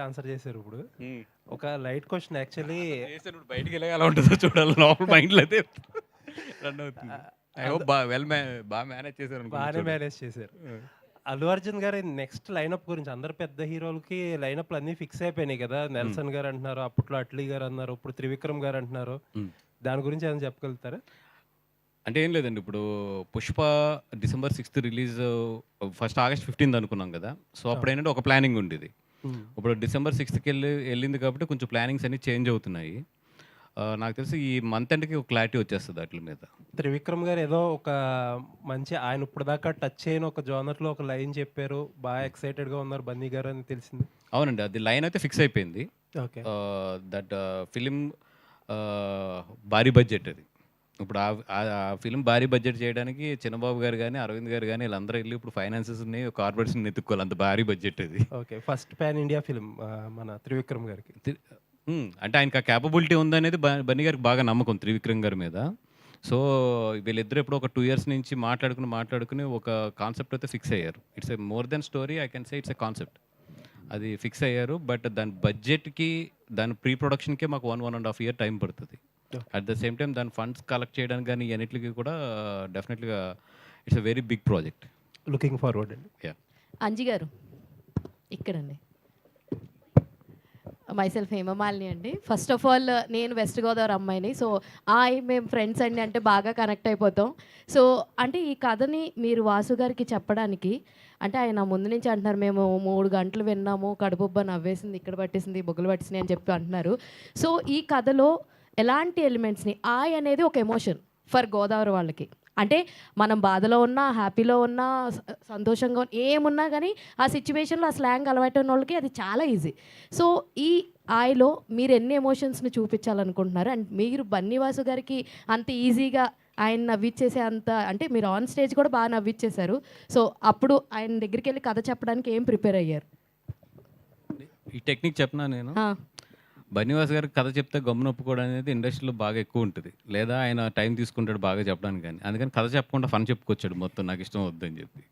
Answer చేశారు ఇప్పుడు. హ్మ్. ఒక లైట్ క్వెషన్ యాక్చువల్లీ చేసాను బయటికెళ్ళాక ఎలా ఉంటుందో చూడాలి. లోపల మైండ్‌లో అయితే రన్ అవుతుంది. ఐ అల్ హోప్ బా మేనేజ్ చేశారనుకుంటా బానే చూడండి. మేనేజ్ చేశారు. హ్మ్. అల్లు అర్జున్ గారి నెక్స్ట్ లైనప్ గురించి అందరు పెద్ద హీరోలకి లైనప్‌లు అన్నీ ఫిక్స్ అయిపోయినాయి కదా! హ్మ్. 'నెల్సన్' గారు అంటున్నారు. అప్పట్లో 'అట్లీ' గారు అన్నారు. ఇప్పుడు 'త్రివిక్రమ్' గారు అంటున్నారు. హ్మ్. దాని గురించి ఏమైనా చెప్పగలుగుతారా? అంటే ఏం లేదండి. ఇప్పుడు 'Pushpa' December 6 release first August 15 అనుకున్నాం గదా! సో, అవును. అప్పుడేంటంటే ఒక ప్లానింగ్ ఉండేది. హ్మ్. ఇప్పుడు డిసెంబర్ 6కి ఎళ్ళింది కాబట్టి కొంచెం ప్లానింగ్స్ అన్నీ చేంజ్ అవుతున్నాయి. నాకు తెలిసి ఈ మంత్ ఎండ్‌కి ఒక క్లారిటీ వచ్చేస్తది ఆటిల మీద. 'త్రివిక్రమ్' గారు ఏదో ఒక మంచి ఆయన ఇప్పటిదాకా టచ్ చేయని ఒక జోనర్‌లో ఒక లైన్ చెప్పారు. బాగా ఎక్సైటెడ్‌గా ఉన్నారు 'బన్నీ' గారు అని తెలిసింది. అవునండి. అది లైన్ అయితే ఫిక్స్ అయిపోయింది. ఓకే. దట్ ఫిల్మ్ ఆహ్, భారీ బడ్జెట్ అది. ఇప్పుడు ఆ ఫిల్మ్ భారీ బడ్జెట్ చేయడానికి చిన్నబాబు గారు గాని, అరవింద్ గారు గాని ఈళ్ళందరూ ఎళ్లి ఇప్పుడు ఫైనాన్సెస్‌ని, కార్పొరేట్స్‌ని ఎతుక్కోవాలి. అంత భారీ బడ్జెట్ అది. Okay. First pan India film మన 'త్రివిక్రమ్' గారికి. తి అంటే ఆయనకి ఆ కేపబిలిటీ ఉందనేది బన్నీ గారికి బాగా నమ్మకం త్రివిక్రమ్ గారి మీద. సో, వీళ్ళిద్దరూ ఎప్పుడో ఒక 2 ఇయర్స్ నుంచి మాట్లాడుకొని ఒక కాన్సెప్ట్ అయితే ఫిక్స్ అయ్యారు. It's a more than story I can say it's a concept. అది ఫిక్స్ అయ్యారు. బట్ దాని బడ్జెట్‌కి, దాని ప్రీ ప్రొడక్షన్‌కే మాకు 1 ½ ఇయర్ టైం పడతది. Okay. At the same time దాని ఫండ్స్ కలెక్ట్ చేయడానికి గాని, ఇయన్నిట్లికి కూడా డెఫినెట్‌గా it's a very big project. Looking forward అండి. యాహ్! అంజి గారు ఇక్కడండి. మైసెల్ఫ్ హేమమాలిని అండి. ఫస్ట్ ఆఫ్ ఆల్ నేను వెస్ట్ గోదావరి అమ్మాయిని. సో, మేము ఫ్రెండ్స్ అండి అంటే బాగా కనెక్ట్ అయిపోతాం. సో, అంటే ఈ కథని మీరు వాసు గారికి చెప్పడానికి అంటే ఆయన ముందు నుంచి అంటున్నారు మేము 3 గంటలు విన్నాము. కడుపుబ్బ నవ్వేసింది, ఇక్కడ పట్టేసింది, బుగ్గలు పట్టేసినాయి అని చెప్పి అంటున్నారు. సో, ఈ కథలో ఎలాంటి ఎలిమెంట్స్‌ని అనేది ఒక ఎమోషన్ ఫర్ గోదావరి వాళ్ళకి. అంటే మనం బాధలో ఉన్నా, హ్యాపీలో ఉన్నా, సంతోషంగా ఏమున్నా గానీ ఆ సిట్యుయేషన్‌లో ఆ స్లాంగ్ అలవాటైనోళ్ళకి అది చాలా ఈజీ. సో, ఈ ఆయలో మీరు ఎన్ని ఎమోషన్స్‌ని చూపించాలనుకుంటున్నారు? అండ్ మీరు బన్నీవాసు గారికి అంత ఈజీగా ఆయన నవ్విచ్చేసే అంత అంటే మీరు ఆన్ స్టేజ్ కూడా బాగా నవ్విచ్చేశారు. సో, అప్పుడు ఆయన దగ్గరికెళ్ళి కథ చెప్పడానికి ఏం ప్రిపేర్ అయ్యారు? ఈ టెక్నిక్ చెప్పనా నేను? ఆ! బన్నీవాస్ గారికి కథ చెప్తే గమ్మున ఒప్పుకోవడం అనేది ఇండస్ట్రీలో బాగా ఎక్కువుంటది. లేదా ఆయన టైం తీసుకుంటాడు బాగా చెప్పడానికి గాని. అందుకని కథ చెప్పకుండా ఫన్ చెప్పుకొచ్చాడు మొత్తం నాకిష్టం వద్దని చెప్పి.